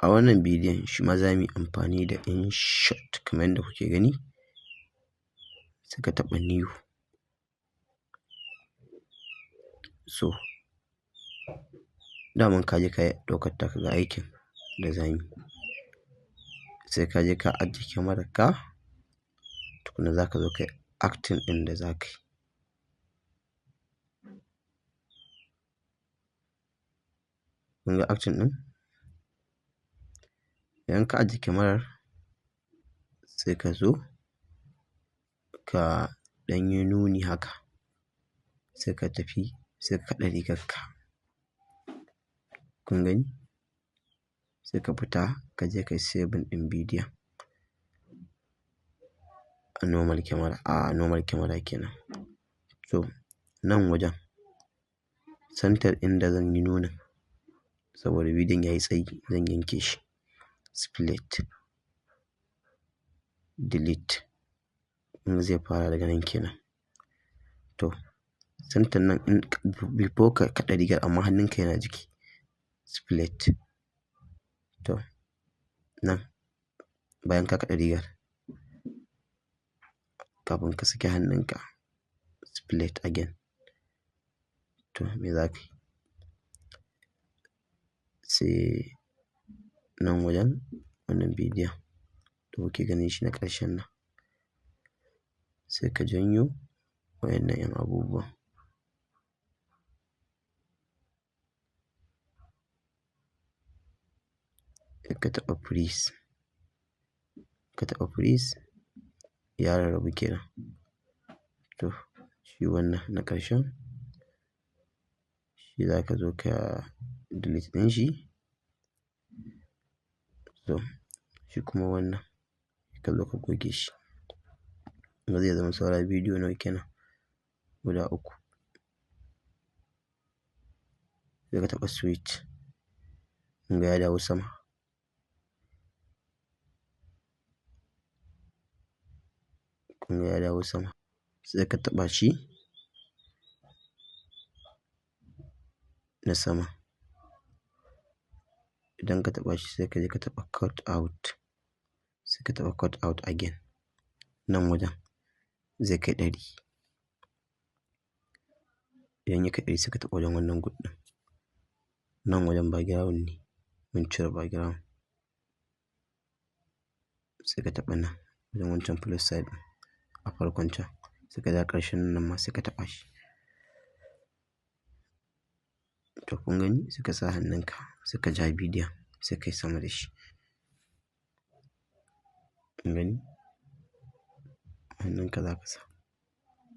a wannan bidiyon shi ma za mu yi amfani da InShot kamar yadda kuke gani, sai ka taɓa new. So daman ka je ka ɗaukar taka ga aikin da za mu yi, sai ka je ka ajiye kyamarar ka tukuna za ka zo ka yi acting ɗin da za ka yi. Kun ga acting ɗin? Idan ka ajiye kyamarar sai ka zo ka ɗan yi nuni haka, sai ka tafi sai ka kaɗa rigarka. Kun gani? Sai ka fita ka je ka yi saving ɗin bidiyon a normal kyamara kenan. So nan wajen santar inda zan yi nunin saboda bidiyon ya yi tsayi zan yanke shi, split delete. Kun zai fara daga nan kenan. To santar nan before ka kaɗa rigar amma hannunka yana jiki, split. To nan bayan ka kaɗa rigar kafin ka saki hannunka, split again. To me za ka yi? Sai nan wajen wannan bidiyon da kuke ganin shi na ƙarshen nan, sai ka janyo waɗannan 'yan abubuwan. Sai ka taɓa freeze, ka taɓa freeze ya rarrabu kenan. To shi wannan na ƙarshen shi za ka zo ka delete ɗin shi. To shi kuma wannan ka zo ka goge shi. Yanzu zai zama saura bidiyo nawa kenan? Guda 3. Sai ka taɓa switch, kun ga ya dawo sama. Kun ga ya dawo sama. Sai ka taɓa shi na sama. Idan ka taɓa shi sai ka je ka taɓa cut out, sai ka taɓa cut out again. Nan wajen zai kai 100. Idan ya kai 100 sai ka taɓa wajen wannan gud ɗin. Nan wajen background ne, mun cire background. Sai ka taɓa nan wajen wancan plus side ɗin a farkon can, sai ka dawo ƙarshen nan ma sai ka taɓa shi. To kun gani? Sai ka sa hannunka sai ka ja bidiyon sai ka yi sama da shi. Kun gani? Hannunka za ka sa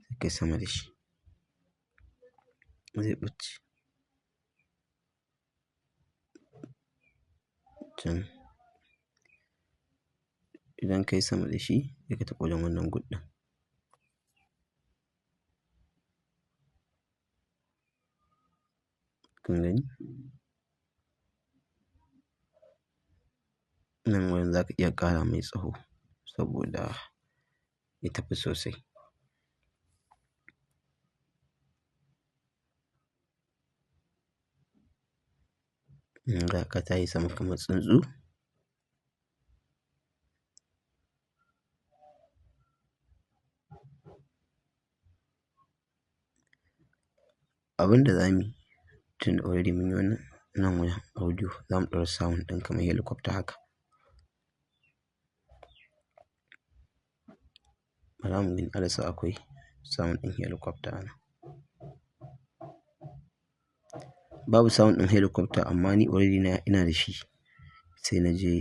sai ka yi sama da shi. Zai ɓace can. Idan ka yi sama da shi sai ka taɓa wajen wannan gud ɗin. Kun gani? Nan wajen za ka iya ƙara mai tsaho saboda ya tafi sosai. Ga ka ta yi sama kamar tsuntsu. Abin da za mu yi tun da already mun yi wannan nan wajen audio, za mu ɗora sound ɗin kamar helicopter haka. Bara mu gani Allah sa akwai sound ɗin helicopter nan. Babu sound ɗin helicopter amma ni already ina da shi. Sai na je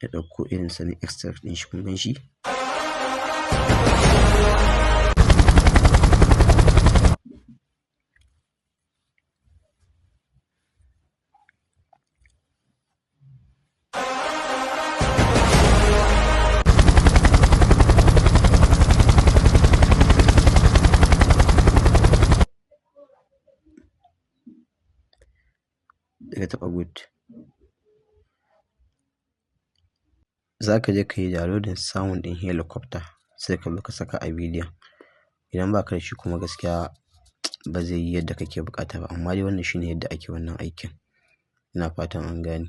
na ɗauko irin sa na extract ɗin shi. Kun gan shi? Sai ka taɓa good. Za ka je ka yi downloading sound ɗin helicopter sai ka zo ka saka a bidiyon. Idan ba ka da shi kuma gaskiya ba zai yi yadda kake buƙata ba. Amma dai wannan shine yadda ake wannan aikin. Ina fatan an gane.